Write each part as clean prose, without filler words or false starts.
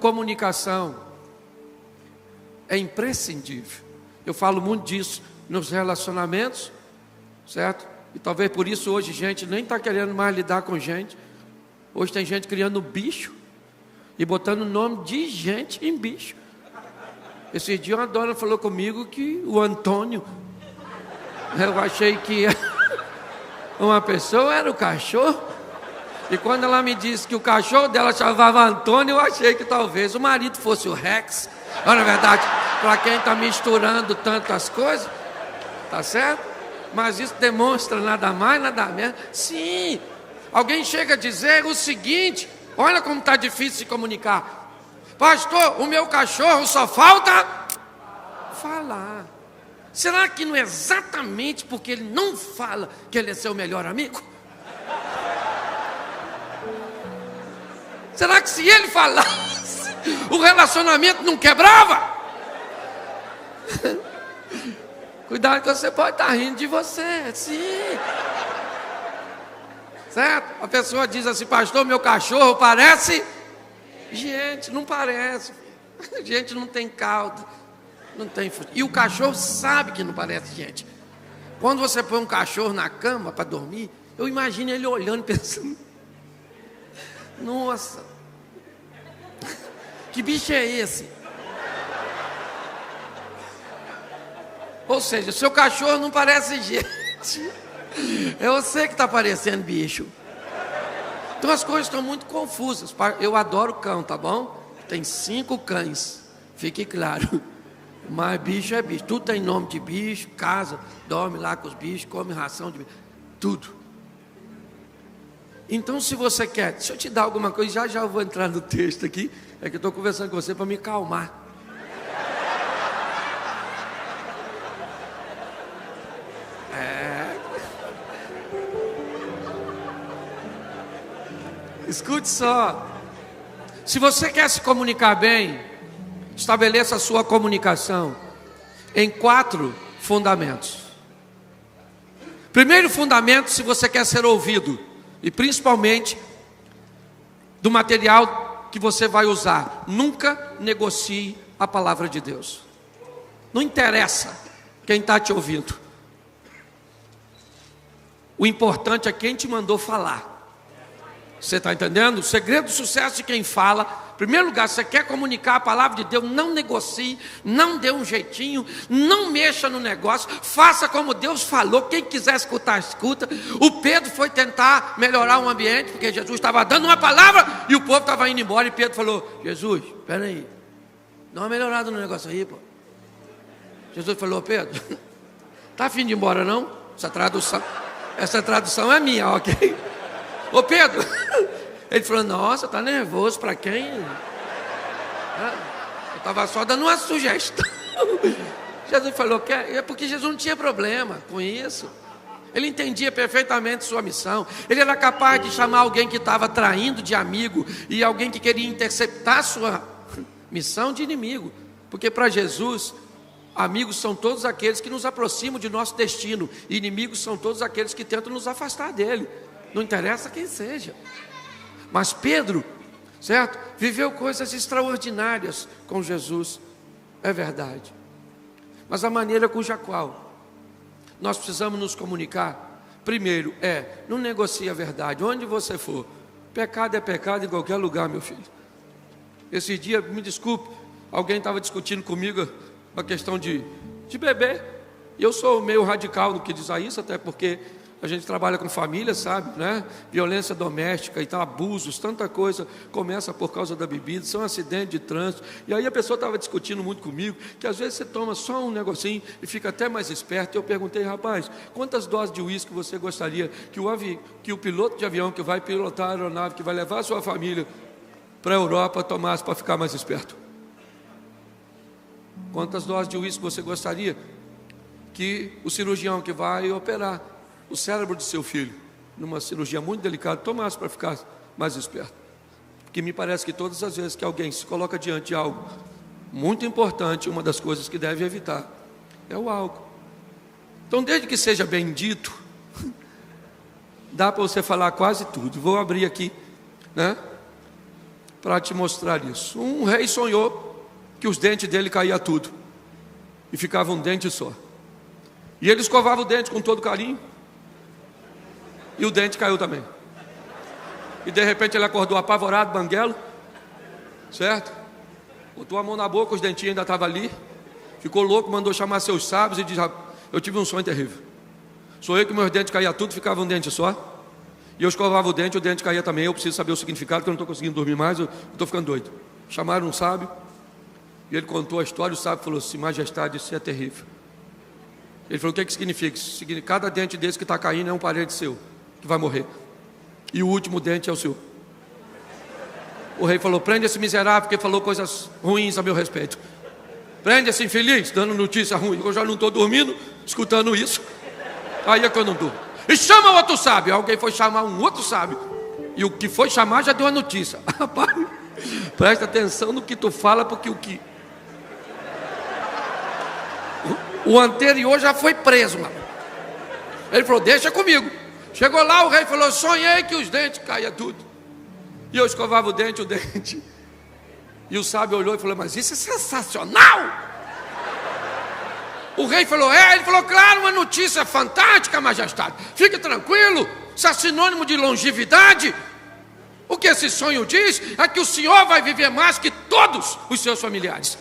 Comunicação é imprescindível. Eu falo muito disso nos relacionamentos, certo? E talvez por isso hoje gente nem está querendo mais lidar com gente. Hoje tem gente criando bicho e botando o nome de gente em bicho. Esse dia uma dona falou comigo que o Antônio, eu achei que uma pessoa era o cachorro. E quando ela me disse que o cachorro dela chamava Antônio, eu achei que talvez o marido fosse o Rex. Mas, na verdade, para quem está misturando tantas coisas, tá certo? Mas isso demonstra nada mais, nada menos. Sim, alguém chega a dizer o seguinte: olha como está difícil se comunicar. Pastor, o meu cachorro só falta falar. Será que não é exatamente porque ele não fala que ele é seu melhor amigo? Será que se ele falasse, o relacionamento não quebrava? Cuidado que você pode estar rindo de você, sim. Certo? A pessoa diz assim: pastor, meu cachorro parece... Gente, não parece. Gente não tem caldo, não tem... E o cachorro sabe que não parece gente. Quando você põe um cachorro na cama para dormir, eu imagino ele olhando, pensando: nossa, que bicho é esse? Ou seja, seu cachorro não parece gente. É você que está parecendo bicho. Então as coisas estão muito confusas. Eu adoro cão, tá bom? Tem 5 cães, fique claro. Mas bicho é bicho. Tudo tem nome de bicho, casa, dorme lá com os bichos, come ração de bicho, tudo. Então, se você quer, deixa eu te dar alguma coisa, já eu vou entrar no texto aqui, é que eu estou conversando com você para me calmar. Escute só. Se você quer se comunicar bem, estabeleça a sua comunicação em 4 fundamentos. Primeiro fundamento: se você quer ser ouvido, e principalmente do material que você vai usar, nunca negocie a palavra de Deus. Não interessa quem está te ouvindo. O importante é quem te mandou falar. Você está entendendo? O segredo do sucesso de quem fala: em primeiro lugar, você quer comunicar a palavra de Deus, não negocie, não dê um jeitinho, não mexa no negócio, faça como Deus falou. Quem quiser escutar, escuta. O Pedro foi tentar melhorar o ambiente, porque Jesus estava dando uma palavra e o povo estava indo embora, e Pedro falou: Jesus, espera aí, dá uma melhorada no negócio aí, pô. Jesus falou: Pedro, está afim de ir embora não? Essa tradução é minha, ok? Ô Pedro, ele falou: nossa, tá nervoso, para quem? Eu estava só dando uma sugestão. Jesus falou que é porque Jesus não tinha problema com isso. Ele entendia perfeitamente sua missão. Ele era capaz de chamar alguém que estava traindo de amigo e alguém que queria interceptar sua missão de inimigo. Porque para Jesus, amigos são todos aqueles que nos aproximam de nosso destino, e inimigos são todos aqueles que tentam nos afastar dele. Não interessa quem seja. Mas Pedro, certo? Viveu coisas extraordinárias com Jesus. É verdade. Mas a maneira cuja qual nós precisamos nos comunicar, primeiro, não negocie a verdade. Onde você for, pecado é pecado em qualquer lugar, meu filho. Esse dia, me desculpe, alguém estava discutindo comigo a questão de beber. E eu sou meio radical no que diz a isso, até porque a gente trabalha com família, sabe, né? Violência doméstica e tal, abusos, tanta coisa começa por causa da bebida, são acidentes de trânsito. E aí a pessoa estava discutindo muito comigo, que às vezes você toma só um negocinho e fica até mais esperto. E eu perguntei: rapaz, quantas doses de uísque você gostaria que o piloto de avião que vai pilotar a aeronave, que vai levar a sua família para a Europa, tomasse para ficar mais esperto? Quantas doses de uísque você gostaria que o cirurgião que vai operar o cérebro de seu filho, numa cirurgia muito delicada, tomasse para ficar mais esperto? Porque me parece que todas as vezes que alguém se coloca diante de algo muito importante, uma das coisas que deve evitar é o álcool. Então, desde que seja bem dito, dá para você falar quase tudo. Vou abrir aqui, né? para te mostrar isso. Um rei sonhou que os dentes dele caíam tudo e ficava um dente só. E ele escovava o dente com todo carinho e o dente caiu também. E de repente ele acordou apavorado, banguelo, certo? Botou a mão na boca, os dentinhos ainda estavam ali. Ficou louco, mandou chamar seus sábios e disse: eu tive um sonho terrível. Sonhei que meus dentes caíam tudo, ficava um dente só. E eu escovava o dente caía também. Eu preciso saber o significado, que eu não estou conseguindo dormir mais, eu estou ficando doido. Chamaram um sábio e ele contou a história. O sábio falou assim: majestade, isso é terrível. Ele falou: o que significa? Significa cada dente desse que está caindo é um parente seu, que vai morrer. E o último dente é o seu. O rei falou: prende esse miserável, porque falou coisas ruins a meu respeito. Prende esse infeliz, dando notícia ruim. Eu já não estou dormindo, escutando isso. Aí é que eu não durmo. E chama outro sábio. Alguém foi chamar um outro sábio. E o que foi chamar já deu a notícia. Rapaz, presta atenção no que tu fala, porque o anterior já foi preso, mano. Ele falou: deixa comigo. Chegou lá, o rei falou: sonhei que os dentes caíam tudo. E eu escovava o dente. E o sábio olhou e falou: mas isso é sensacional. O rei falou: ele falou: claro, uma notícia fantástica, majestade. Fique tranquilo, isso é sinônimo de longevidade. O que esse sonho diz é que o senhor vai viver mais que todos os seus familiares.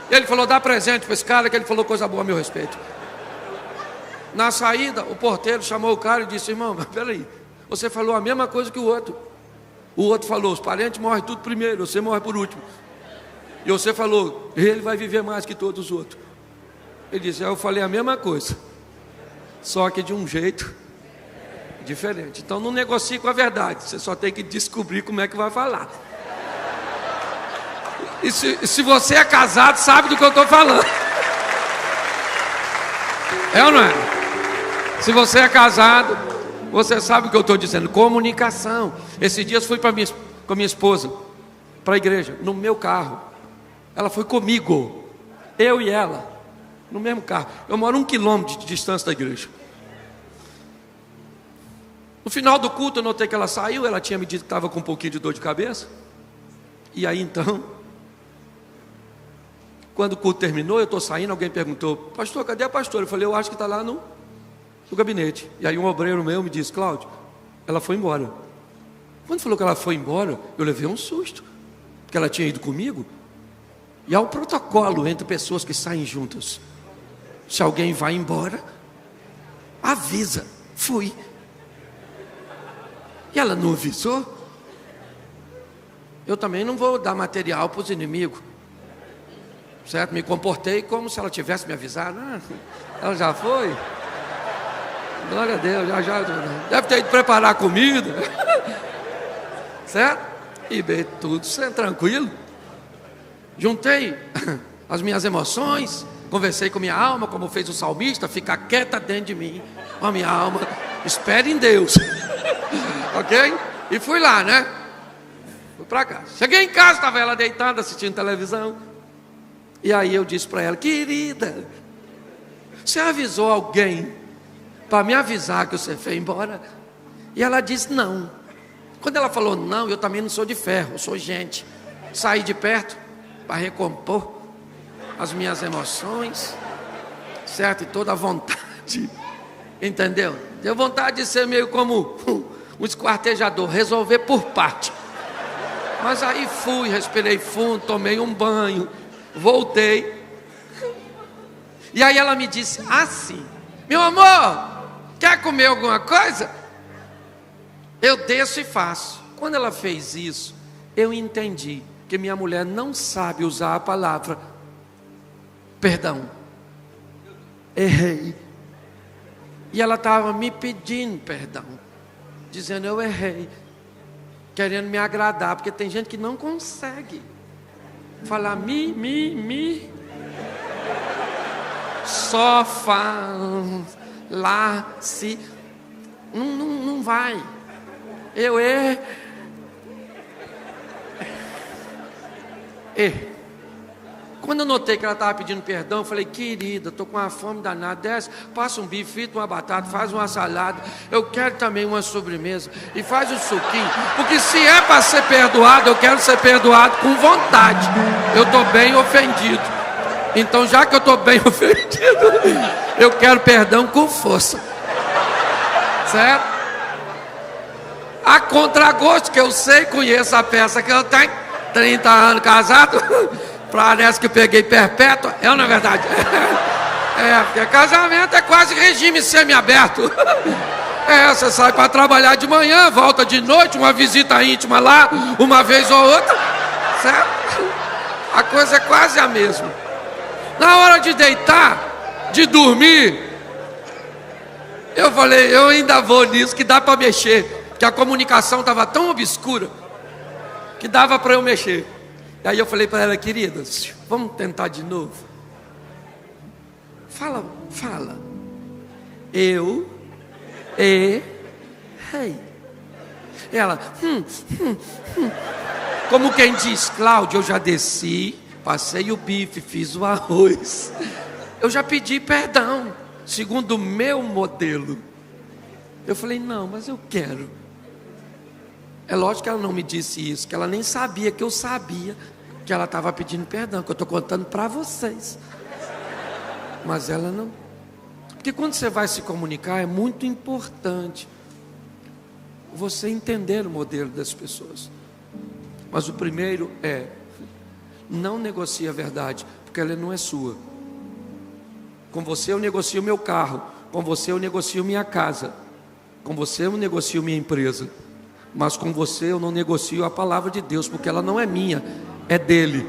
Ele falou: dá presente para esse cara, que ele falou coisa boa a meu respeito. Na saída, o porteiro chamou o cara e disse: irmão, mas peraí, você falou a mesma coisa que o outro. O outro falou: os parentes morrem tudo primeiro, você morre por último. E você falou: ele vai viver mais que todos os outros. Ele disse: eu falei a mesma coisa, só que de um jeito diferente. Então não negocie com a verdade, você só tem que descobrir como é que vai falar. E se você é casado, sabe do que eu estou falando. É ou não é? Se você é casado, você sabe o que eu estou dizendo. Comunicação. Esses dias fui com a minha esposa para a igreja, no meu carro. Ela foi comigo, eu e ela, no mesmo carro. Eu moro 1 quilômetro de distância da igreja. No final do culto eu notei que ela saiu. Ela tinha me dito que estava com um pouquinho de dor de cabeça. E aí então, quando o culto terminou, eu estou saindo, alguém perguntou: pastor, cadê a pastora? Eu falei: eu acho que está lá no gabinete. E aí um obreiro meu me disse: Cláudio, ela foi embora. Quando falou que ela foi embora, eu levei um susto, porque ela tinha ido comigo. E há um protocolo entre pessoas que saem juntas. Se alguém vai embora, avisa: fui. E ela não avisou. Eu também não vou dar material para os inimigos, certo? Me comportei como se ela tivesse me avisado. Ela já foi. Glória a Deus, já deve ter ido preparar comida. Certo? E bem, tudo tranquilo. Juntei as minhas emoções, conversei com minha alma, como fez o salmista: fica quieta dentro de mim, ó minha alma, espere em Deus. Ok? E fui lá, né? Fui para casa. Cheguei em casa, estava ela deitada assistindo televisão. E aí eu disse para ela: querida, você avisou alguém para me avisar que você foi embora? E ela disse: não. Quando ela falou não, eu também não sou de ferro, eu sou gente. Saí de perto para recompor as minhas emoções, certo? E toda a vontade, entendeu? Deu vontade de ser meio como um esquartejador, resolver por parte. Mas aí fui, respirei fundo, tomei um banho, voltei. E aí ela me disse assim: meu amor, quer comer alguma coisa? Eu desço e faço. Quando ela fez isso, eu entendi que minha mulher não sabe usar a palavra perdão. Errei. E ela estava me pedindo perdão, dizendo: eu errei, querendo me agradar, porque tem gente que não consegue falar só falar se não vai. Eu Quando eu notei que ela estava pedindo perdão, eu falei: querida, estou com uma fome danada, desce, passa um bife, frita uma batata, faz uma salada, eu quero também uma sobremesa, e faz um suquinho, porque se é para ser perdoado, eu quero ser perdoado com vontade, eu estou bem ofendido, então já que eu estou bem ofendido, eu quero perdão com força, certo? A contragosto, que eu sei, conheço a peça que eu tenho, 30 anos casado, parece que eu peguei perpétua, é ou não é verdade? Porque casamento é quase regime semiaberto. Você sai para trabalhar de manhã, volta de noite, uma visita íntima lá, uma vez ou outra, certo? A coisa é quase a mesma. Na hora de deitar, de dormir, eu falei: eu ainda vou nisso, que dá para mexer, porque a comunicação estava tão obscura, que dava para eu mexer. Aí eu falei para ela: querida, vamos tentar de novo. Fala. Eu errei. Ela, como quem diz: Cláudio, eu já desci, passei o bife, fiz o arroz, eu já pedi perdão, segundo o meu modelo. Eu falei: não, mas eu quero. É lógico que ela não me disse isso, que ela nem sabia que eu sabia que ela estava pedindo perdão, que eu estou contando para vocês. Mas ela não. Porque quando você vai se comunicar, é muito importante você entender o modelo das pessoas. Mas o primeiro é: não negocie a verdade, porque ela não é sua. Com você eu negocio meu carro, com você eu negocio minha casa, com você eu negocio minha empresa, mas com você eu não negocio a palavra de Deus, porque ela não é minha, é dele.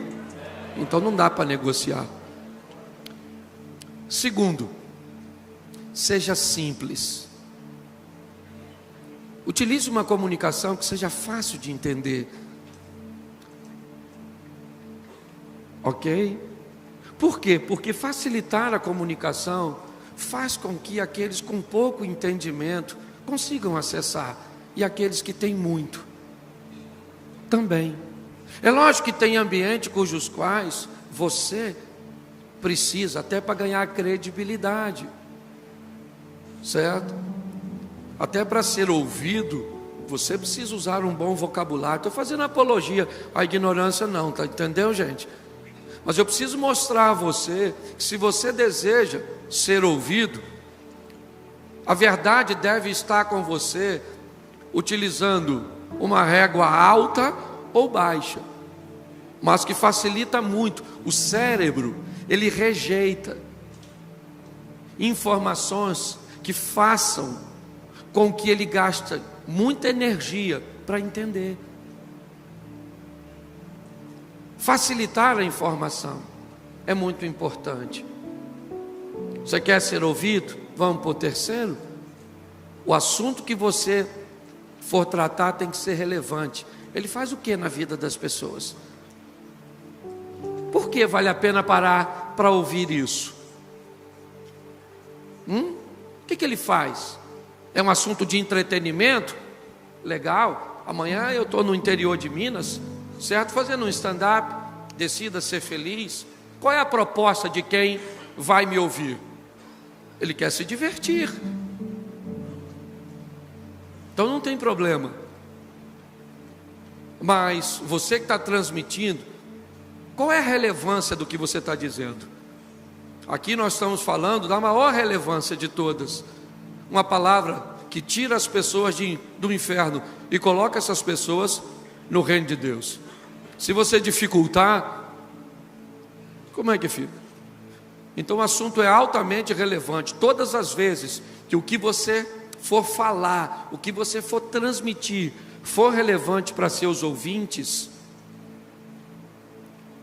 Então não dá para negociar. Segundo, seja simples. Utilize uma comunicação que seja fácil de entender. Ok? Por quê? Porque facilitar a comunicação faz com que aqueles com pouco entendimento consigam acessar, e aqueles que têm muito também. É lógico que tem ambiente cujos quais você precisa, até para ganhar credibilidade, certo? Até para ser ouvido, você precisa usar um bom vocabulário. Estou fazendo apologia à ignorância não, tá entendendo, gente? Mas eu preciso mostrar a você que, se você deseja ser ouvido, a verdade deve estar com você, utilizando uma régua alta ou baixa, mas que facilita muito. O cérebro, ele rejeita informações que façam com que ele gaste muita energia para entender. Facilitar a informação é muito importante. Você quer ser ouvido? Vamos para o terceiro. O assunto que você for tratar tem que ser relevante. Ele faz o que na vida das pessoas? Por que vale a pena parar para ouvir isso? O que ele faz? É um assunto de entretenimento? Legal. Amanhã eu estou no interior de Minas, certo? Fazendo um stand-up. Decida ser feliz. Qual é a proposta de quem vai me ouvir? Ele quer se divertir. Então não tem problema. Mas você que está transmitindo, qual é a relevância do que você está dizendo? Aqui nós estamos falando da maior relevância de todas. Uma palavra que tira as pessoas do inferno e coloca essas pessoas no reino de Deus. Se você dificultar, como é que fica? Então o assunto é altamente relevante. Todas as vezes que o que você for falar, o que você for transmitir, for relevante para seus ouvintes,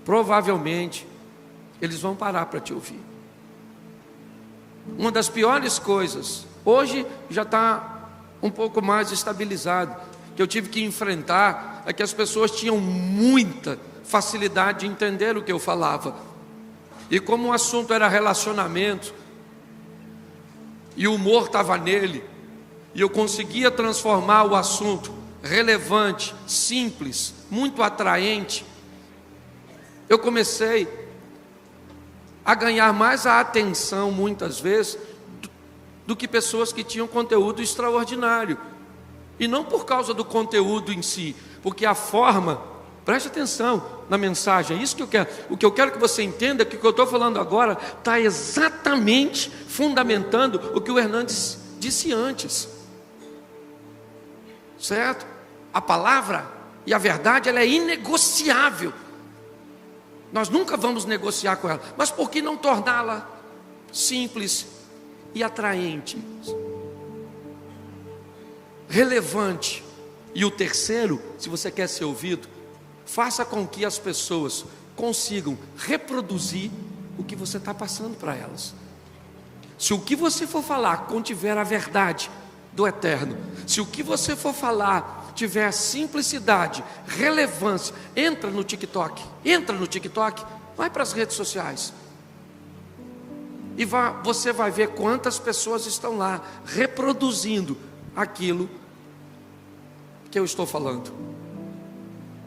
provavelmente eles vão parar para te ouvir. Uma das piores coisas, hoje já está um pouco mais estabilizado, que eu tive que enfrentar, é que as pessoas tinham muita facilidade de entender o que eu falava. E como o assunto era relacionamento, e o humor estava nele, e eu conseguia transformar o assunto relevante, simples, muito atraente, eu comecei a ganhar mais a atenção, muitas vezes, do que pessoas que tinham conteúdo extraordinário. E não por causa do conteúdo em si, porque a forma, preste atenção na mensagem, é isso que eu quero. O que eu quero que você entenda é que o que eu estou falando agora está exatamente fundamentando o que o Hernandes disse antes. Certo? A palavra e a verdade, ela é inegociável. Nós nunca vamos negociar com ela. Mas por que não torná-la simples e atraente? Relevante. E o terceiro, se você quer ser ouvido, faça com que as pessoas consigam reproduzir o que você está passando para elas. Se o que você for falar contiver a verdade do eterno, se o que você for falar tiver simplicidade, relevância, entra no TikTok, vai para as redes sociais e você vai ver quantas pessoas estão lá reproduzindo aquilo que eu estou falando.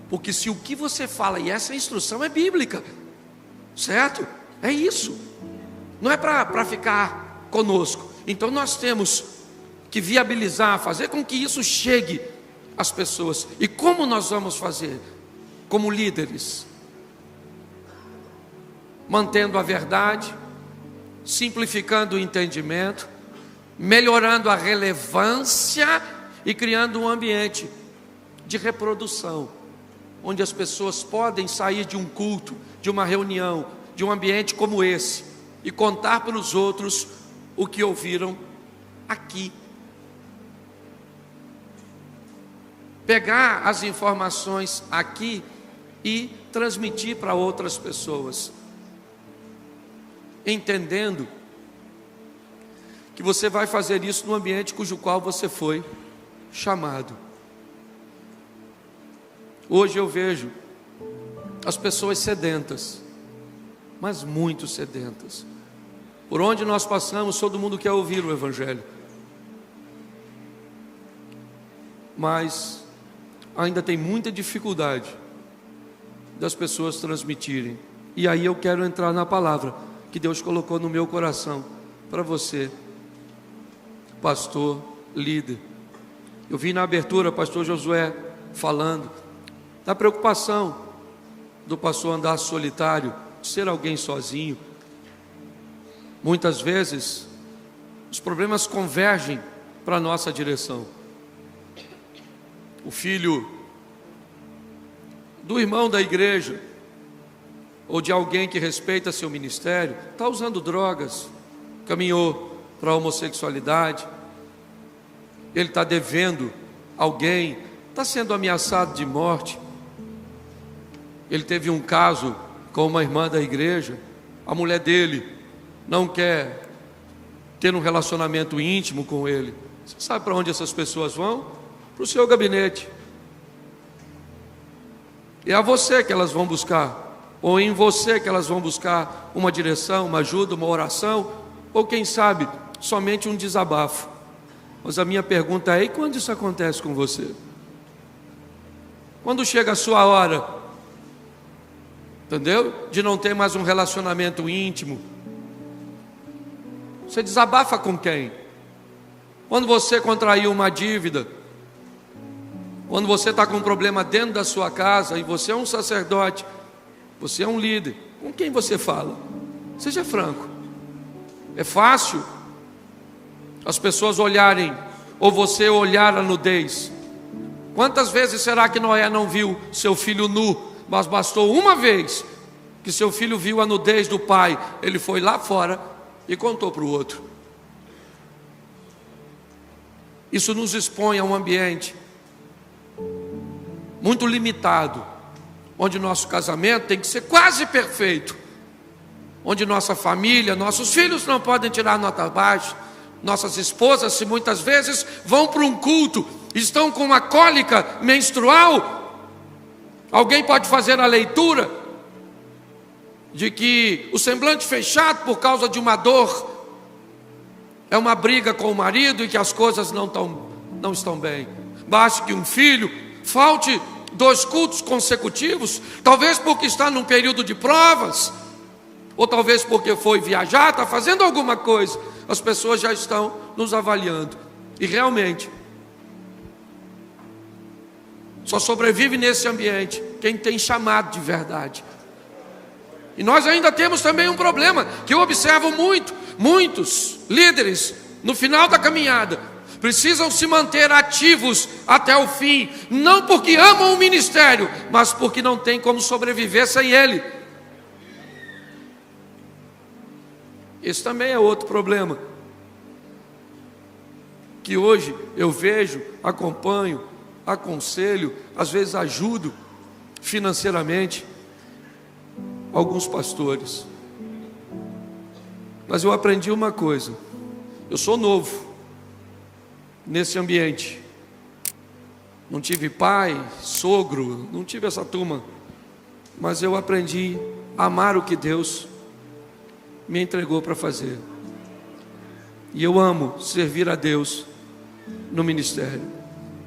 Porque se o que você fala, e essa instrução é bíblica, certo? É isso, não é para ficar conosco. Então nós temos que viabilizar, fazer com que isso chegue às pessoas. E como nós vamos fazer? Como líderes, mantendo a verdade, simplificando o entendimento, melhorando a relevância e criando um ambiente de reprodução, onde as pessoas podem sair de um culto, de uma reunião, de um ambiente como esse, e contar para os outros o que ouviram aqui. Pegar as informações aqui e transmitir para outras pessoas, entendendo que você vai fazer isso no ambiente cujo qual você foi chamado. Hoje eu vejo as pessoas sedentas, mas muito sedentas. Por onde nós passamos, todo mundo quer ouvir o Evangelho, mas ainda tem muita dificuldade das pessoas transmitirem. E aí eu quero entrar na palavra que Deus colocou no meu coração para você, pastor, líder. Eu vi na abertura o pastor Josué falando da preocupação do pastor andar solitário, ser alguém sozinho. Muitas vezes os problemas convergem para a nossa direção. O filho do irmão da igreja, ou de alguém que respeita seu ministério, está usando drogas, caminhou para a homossexualidade, ele está devendo alguém, está sendo ameaçado de morte. Ele teve um caso com uma irmã da igreja, a mulher dele não quer ter um relacionamento íntimo com ele. Você sabe para onde essas pessoas vão? Para o seu gabinete. É a você que elas vão buscar, ou em você que elas vão buscar uma direção, uma ajuda, uma oração, ou quem sabe, somente um desabafo. Mas a minha pergunta é: e quando isso acontece com você? Quando chega a sua hora, entendeu? De não ter mais um relacionamento íntimo, você desabafa com quem? Quando você contraiu uma dívida, quando você está com um problema dentro da sua casa, e você é um sacerdote, você é um líder, com quem você fala? Seja franco. É fácil as pessoas olharem, ou você olhar a nudez. Quantas vezes será que Noé não viu seu filho nu? Mas bastou uma vez que seu filho viu a nudez do pai, ele foi lá fora e contou para o outro. Isso nos expõe a um ambiente muito limitado, onde nosso casamento tem que ser quase perfeito, onde nossa família, nossos filhos não podem tirar nota baixa, nossas esposas, se muitas vezes vão para um culto, estão com uma cólica menstrual, alguém pode fazer a leitura de que o semblante fechado por causa de uma dor é uma briga com o marido e que as coisas não estão bem. Basta que um filho falte 2 cultos consecutivos, talvez porque está num período de provas, ou talvez porque foi viajar, está fazendo alguma coisa, as pessoas já estão nos avaliando. E realmente, só sobrevive nesse ambiente quem tem chamado de verdade. E nós ainda temos também um problema, que eu observo muitos líderes, no final da caminhada, precisam se manter ativos até o fim, não porque amam o ministério, mas porque não tem como sobreviver sem ele. Esse também é outro problema, que hoje eu vejo, acompanho, aconselho, às vezes ajudo financeiramente alguns pastores. Mas eu aprendi uma coisa: eu sou novo nesse ambiente, não tive pai, sogro, não tive essa turma, mas eu aprendi a amar o que Deus me entregou para fazer, e eu amo servir a Deus no ministério.